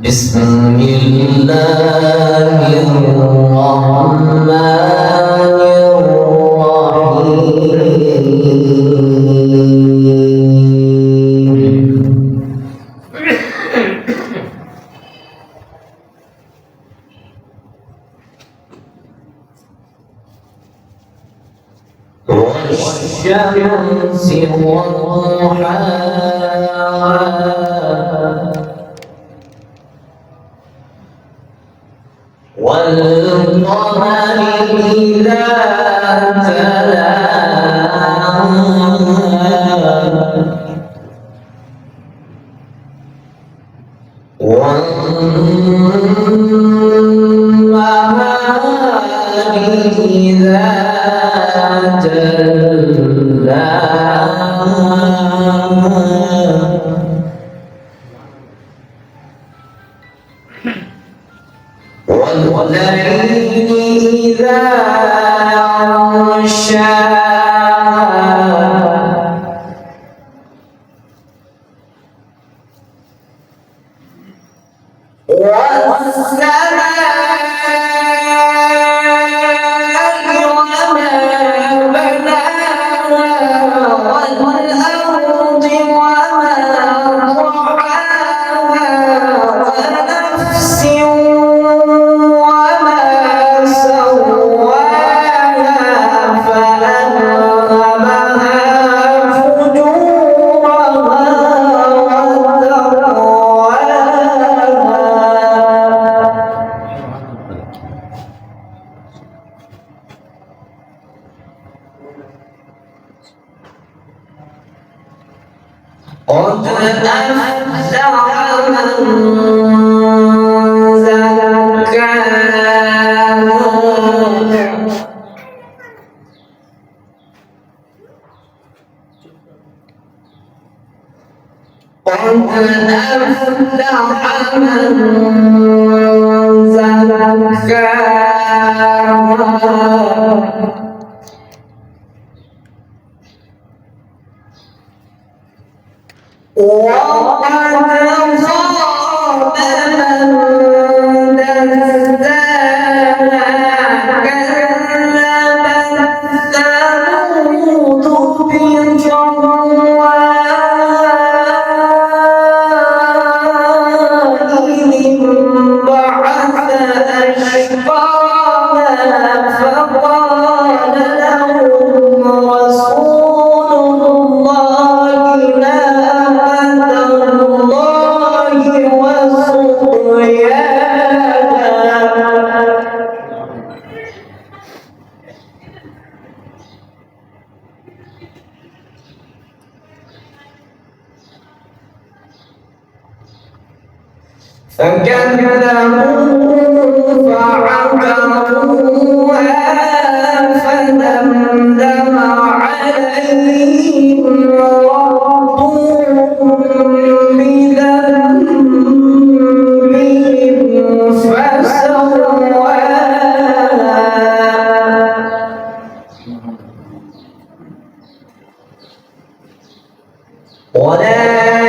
بسم الله الرحمن الرحيم. والشمس وضحاها والقمر إذا تلاها والنهار إذا جلاها والليل إذا يغشاها والسماء وما بناها والأرض وما طحاها ونفس وما سواها فألهمها فجورها قد أفلح من زكاها قد أفلح من زكاها وقد خاب من دساها كذبت ثمود بطغواها إذ انبعث أشقاها فقال لهم رسول الله ناقة الله وسقياها فكذبوه فعقروها فدمدم عليهم ربهم بذنبهم فسواها ولا